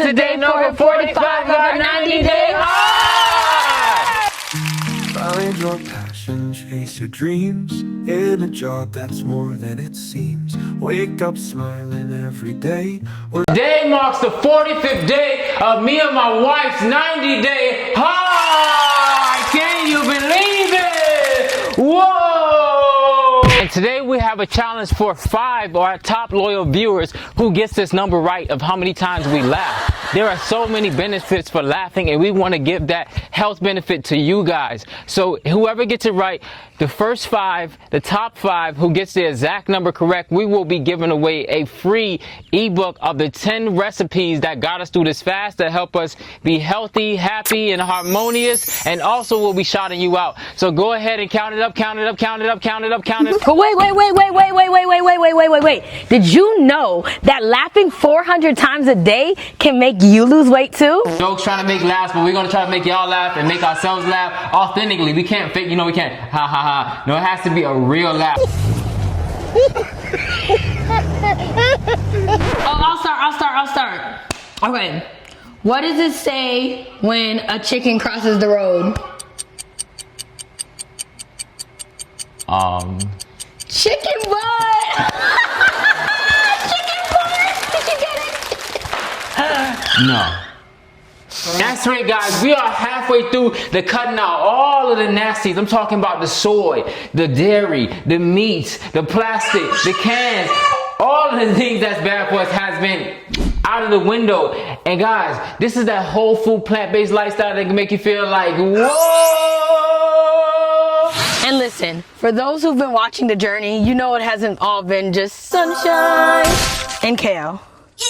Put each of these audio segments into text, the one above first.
today number 45 of our 90-day high. Find your passion, chase your dreams, in a job that's more than it seems. Wake up smiling every day. Today marks the 45th day of me and my wife's 90-day high. Can you believe it? Whoa! And today we have a challenge for 5 of our top loyal viewers who gets this number right of how many times we laugh. There are so many benefits for laughing, and we want to give that health benefit to you guys. So whoever gets it right, the first 5, the top 5 who gets the exact number correct, we will be giving away a free ebook of the 10 recipes that got us through this fast that help us be healthy, happy, and harmonious, and also we'll be shouting you out. So go ahead and count it up, count it up, count it up, count it up, count it up. But wait. Did you know that laughing 400 times a day can make you lose weight too? Jokes trying to make laughs, but we're going to try to make y'all laugh and make ourselves laugh authentically. We can't fake, we can't ha ha ha. No, it has to be a real laugh. I'll start. Okay. What does it say when a chicken crosses the road? Chicken butt! Chicken butt! Did you get it? No. That's right, guys. We are halfway through the cutting out all of the nasties. I'm talking about the soy, the dairy, the meats, the plastic, the cans. All of the things that's bad for us has been out of the window. And guys, this is that whole food plant-based lifestyle that can make you feel like, whoa! And listen, for those who've been watching the journey, you know it hasn't all been just sunshine and kale.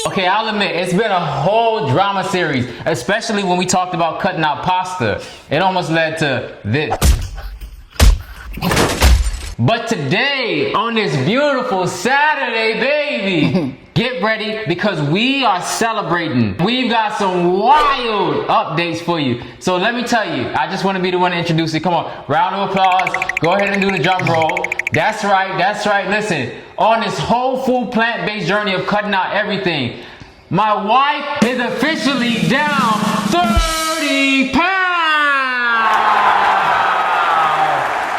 Okay, I'll admit, it's been a whole drama series, especially when we talked about cutting out pasta. It almost led to this. But today, on this beautiful Saturday, baby, get ready because we are celebrating. We've got some wild updates for you. So let me tell you, I just want to be the one to introduce it. Come on, round of applause. Go ahead and do the drum roll. That's right. Listen, on this whole food plant-based journey of cutting out everything, my wife is officially down 30 pounds.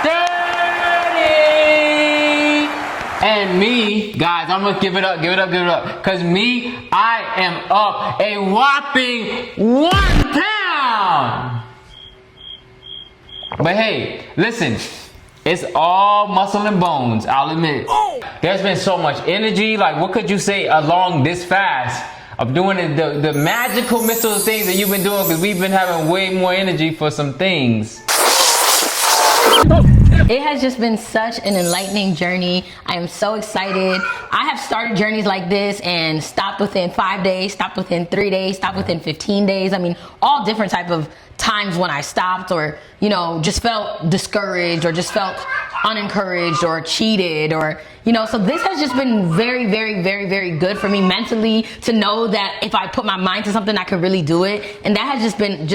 30! And me, guys, I'm gonna give it up. Cause me, I am up a whopping 1 pound. But hey, listen, it's all muscle and bones, I'll admit. There's been so much energy, like what could you say along this fast of doing the magical missile things that you've been doing, because we've been having way more energy for some things. It has just been such an enlightening journey. I am so excited. I have started journeys like this and stopped within 5 days, stopped within 3 days, stopped within 15 days. I mean, all different type of times when I stopped or, just felt discouraged or just felt unencouraged or cheated or, so this has just been very, very, very, very good for me mentally to know that if I put my mind to something, I could really do it. And that has just been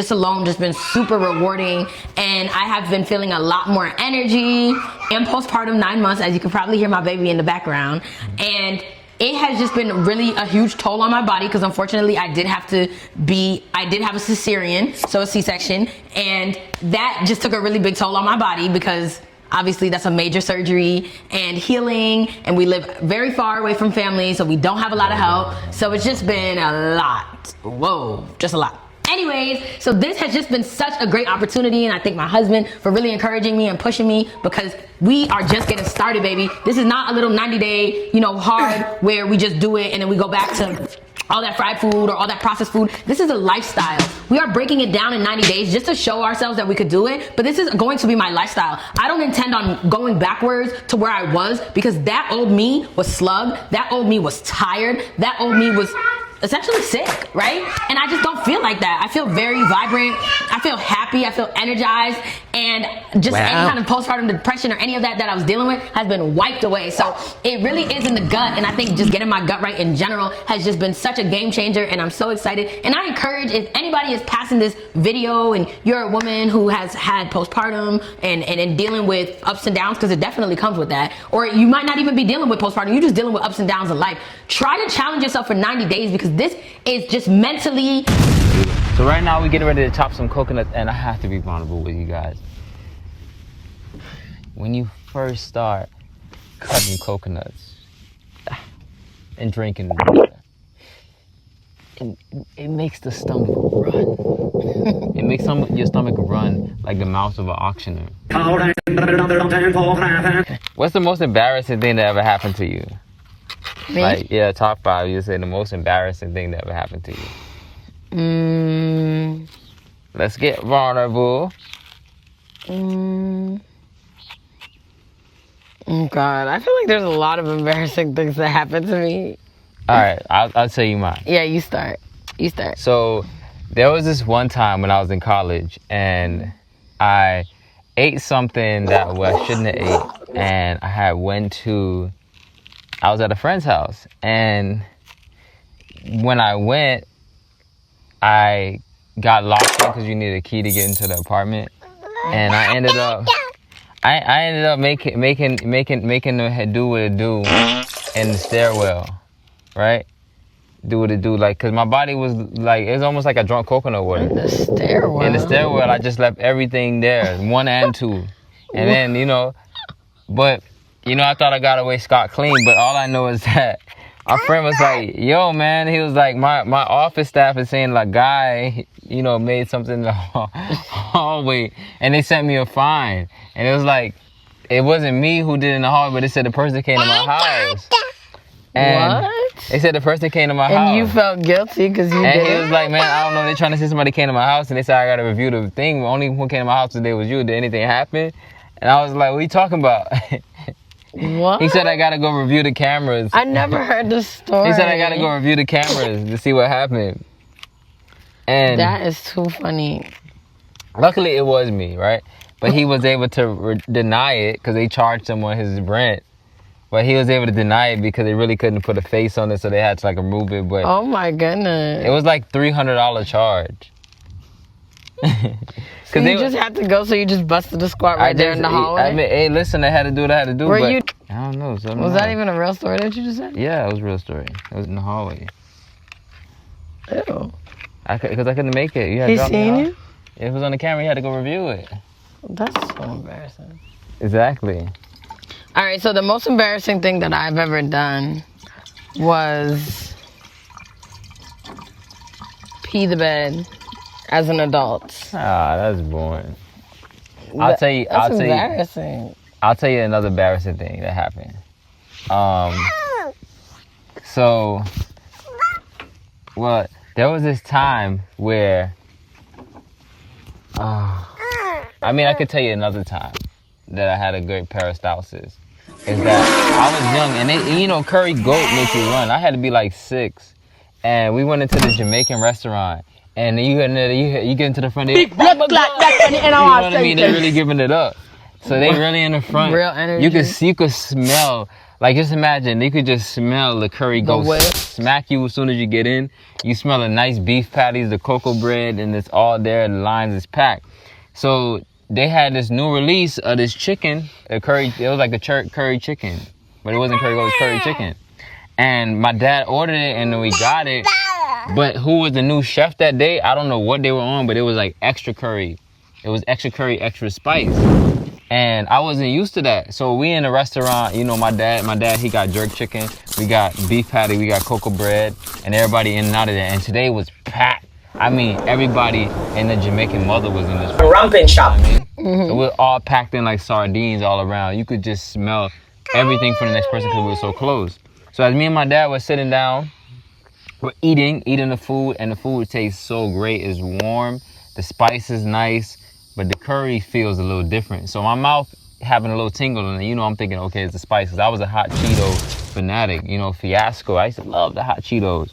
super rewarding. And I have been feeling a lot more energy in postpartum 9 months, as you can probably hear my baby in the background. And it has just been really a huge toll on my body because unfortunately I did have a cesarean, so a C-section, and that just took a really big toll on my body because obviously that's a major surgery and healing, and we live very far away from family, so we don't have a lot of help. So it's just been a lot. Whoa, just a lot. Anyways, so this has just been such a great opportunity, and I thank my husband for really encouraging me and pushing me because we are just getting started, baby. This is not a little 90-day, hard where we just do it and then we go back to all that fried food or all that processed food. This is a lifestyle. We are breaking it down in 90 days just to show ourselves that we could do it, but this is going to be my lifestyle. I don't intend on going backwards to where I was because that old me was slugged, that old me was tired, that old me was essentially sick, right? And I just don't feel like that. I feel very vibrant. I feel happy. I feel energized. And just any kind of postpartum depression or any of that I was dealing with has been wiped away. So it really is in the gut. And I think just getting my gut right in general has just been such a game changer. And I'm so excited. And I encourage, if anybody is passing this video and you're a woman who has had postpartum and dealing with ups and downs, because it definitely comes with that. Or you might not even be dealing with postpartum. You're just dealing with ups and downs in life. Try to challenge yourself for 90 days because because this is just mentally. So right now we're getting ready to chop some coconuts, and I have to be vulnerable with you guys. When you first start cutting coconuts and drinking it makes the stomach run. It makes your stomach run like the mouth of an auctioneer. What's the most embarrassing thing that ever happened to you? Me? Like, yeah, top 5, you say the most embarrassing thing that ever happened to you. Let's get vulnerable. Oh God, I feel like there's a lot of embarrassing things that happen to me. All right, I'll tell you mine. Yeah, you start. So there was this one time when I was in college, and I ate something that I shouldn't have ate, and I was at a friend's house, and when I went, I got locked in because you need a key to get into the apartment, and I ended up making the do what it do in the stairwell, right? Do what it do, like, cause my body was like, it's almost like I drunk coconut water. In the stairwell. In the stairwell, I just left everything there, 1 and 2, and then but I thought I got away scot clean. But all I know is that our friend was like, "Yo, man," he was like, "My office staff is saying like guy, made something in the hallway, and they sent me a fine." And it was like, it wasn't me who did it in the hallway, but they said the person came to my house. And what? They said the person came to my house. And you felt guilty because you did it? And he was like, "Man, I don't know. They're trying to say somebody came to my house, and they said I got to review the thing. Only one came to my house today was you. Did anything happen?" And I was like, "What are you talking about?" What? He said I got to go review the cameras. I never heard this story. He said I got to go review the cameras to see what happened. And that is too funny. Luckily, it was me, right? But he was able to deny it because they charged him on his rent. But he was able to deny it because they really couldn't put a face on it, so they had to like remove it. But oh my goodness, it was like $300 charge. So you just had to go, so you just busted the squat right there in the hallway? I mean, hey, listen, I had to do what I had to do. Were but you? I don't know. Was that even a real story that you just said? Yeah, it was a real story. It was in the hallway. Ew. Because I couldn't make it. You had He seen you? It was on the camera. You had to go review it. That's so embarrassing. Exactly. All right, so the most embarrassing thing that I've ever done was pee the bed as an adult. Ah, that's boring. I'll tell you. That's embarrassing. I'll tell you another embarrassing thing that happened. So, well, there was this time where, I mean, I could tell you another time that I had a great peristalsis. Is that I was young, and curry goat makes you run. I had to be like 6, and we went into the Jamaican restaurant, and you get into the front. You know what I mean? They're really giving it up. So they really in the front. Real energy. You could smell, like, just imagine, you could just smell the curry goat smack you as soon as you get in. You smell the nice beef patties, the cocoa bread, and it's all there. The lines is packed. So they had this new release of this chicken, a curry. It was like a curry chicken, but it wasn't curry goat, it was curry chicken. And my dad ordered it, and then we got it. But who was the new chef that day? I don't know what they were on, but it was like extra curry. It was extra curry, extra spice. And I wasn't used to that. So we in the restaurant, my dad, he got jerk chicken. We got beef patty, we got cocoa bread, and everybody in and out of there. And today was packed. I mean, everybody and the Jamaican mother was in this ramping shop. So we're all packed in like sardines all around. You could just smell everything from the next person because we were so close. So as me and my dad were sitting down, we're eating the food, and the food tastes so great. It's warm, the spice is nice, but the curry feels a little different. So my mouth having a little tingle, and I'm thinking, okay, it's the spice. Because I was a hot Cheeto fanatic, fiasco. I used to love the hot Cheetos.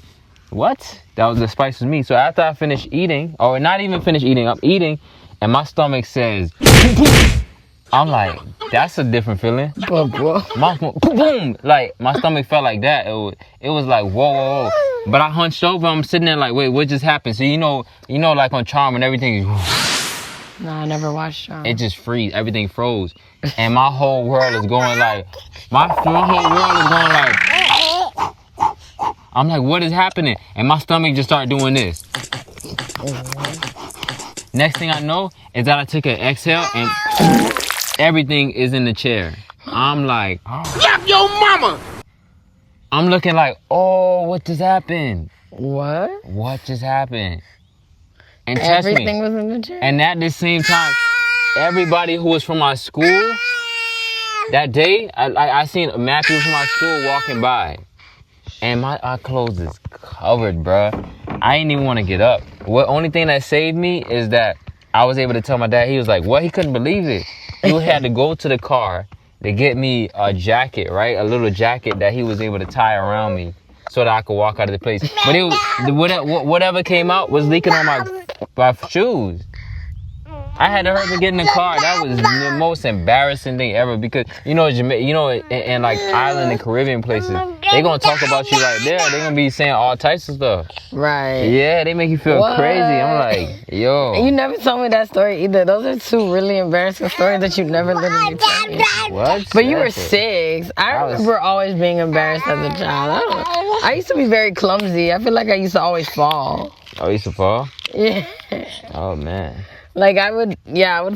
What? That was the spice with me. So after I finished eating, or not even finished eating, I'm eating, and my stomach says, I'm like, that's a different feeling. Boom. Like, my stomach felt like that. It was like, whoa. But I hunched over, I'm sitting there like, wait, what just happened? So like on Charm and everything. No, I never watched Charm. It just freeze. Everything froze. And my whole world is going like, my whole world is going like, I'm like, what is happening? And my stomach just started doing this. Next thing I know is that I took an exhale and everything is in the chair. I'm like, slap your mama! I'm looking like, oh, what just happened? What? What just happened? And trust Everything me, was in the chair? and at the same time, everybody who was from my school, that day, I seen Matthew from my school walking by. And my eye clothes is covered, bruh. I ain't even want to get up. What only thing that saved me is that I was able to tell my dad. He was like, what? He couldn't believe it. He had to go to the car to get me a jacket, right? A little jacket that he was able to tie around me so that I could walk out of the place. But it was, whatever came out was leaking on my shoes. I had to hurry to get in the car. That was the most embarrassing thing ever because, in like island and Caribbean places, they gonna talk about you right there. They gonna be saying all types of stuff. Right. Yeah, they make you feel crazy. I'm like, yo. And you never told me that story either. Those are two really embarrassing stories that you never literally told me. What? But you were 6. I remember always being embarrassed as a child. I used to be very clumsy. I feel like I used to always fall. Oh, you used to fall? Yeah. Oh, man. Like I would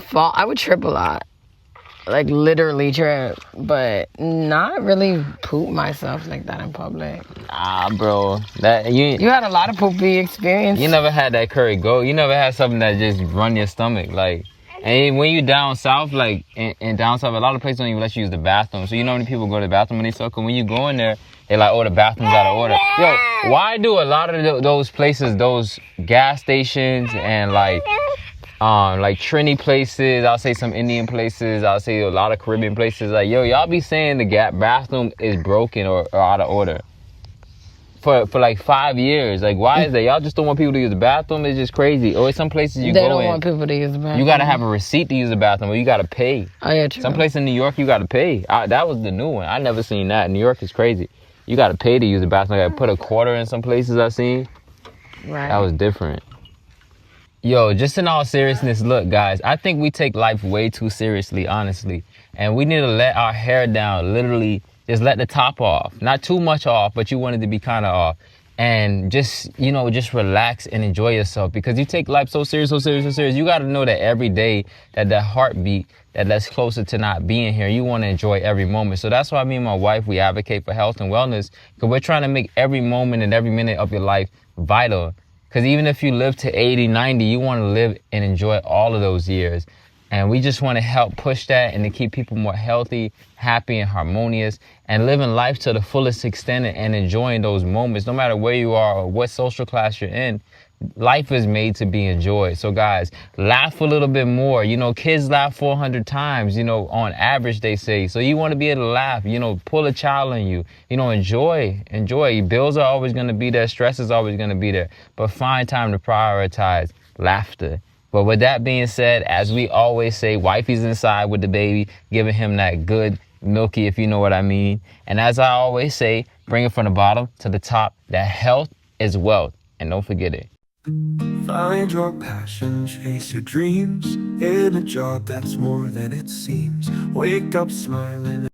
fall. I would trip a lot. Like literally trip. But not really poop myself like that in public. Ah, bro. You had a lot of poopy experience. You never had that curry goat. You never had something that just run your stomach. Like, and when you down south, like in down south, a lot of places don't even let you use the bathroom. So you know how many people go to the bathroom when they suck? And when you go in there, they're like, oh, the bathroom's out of order. Yo, why do a lot of those places, those gas stations and like Trini places, I'll say some Indian places, I'll say a lot of Caribbean places, like, yo, y'all be saying the bathroom is broken or out of order for like 5 years. Like, why is that? Y'all just don't want people to use the bathroom? It's just crazy. Or some places they don't want people to use the bathroom. You gotta have a receipt to use the bathroom, or you gotta pay. Oh yeah, true. Some place in New York, you gotta pay. That was the new one. I never seen that. New York is crazy. You gotta pay to use the bathroom. I gotta put a quarter in some places I seen. Right. That was different. Yo, just in all seriousness, look, guys, I think we take life way too seriously, honestly. And we need to let our hair down, literally just let the top off. Not too much off, but you want it to be kind of off. And just, just relax and enjoy yourself because you take life so serious, so serious, so serious. You got to know that every day that heartbeat, that's closer to not being here, you want to enjoy every moment. So that's why me and my wife, we advocate for health and wellness because we're trying to make every moment and every minute of your life vital. Because even if you live to 80, 90, you want to live and enjoy all of those years. And we just want to help push that and to keep people more healthy, happy, and harmonious, and living life to the fullest extent and enjoying those moments. No matter where you are or what social class you're in, life is made to be enjoyed. So guys, laugh a little bit more. Kids laugh 400 times, on average, they say. So you want to be able to laugh, pull a child on you, enjoy. Bills are always going to be there. Stress is always going to be there. But find time to prioritize laughter. But with that being said, as we always say, wifey's inside with the baby, giving him that good milky, if you know what I mean. And as I always say, bring it from the bottom to the top, that health is wealth. And don't forget it. Find your passion, chase your dreams in a job that's more than it seems. Wake up smiling.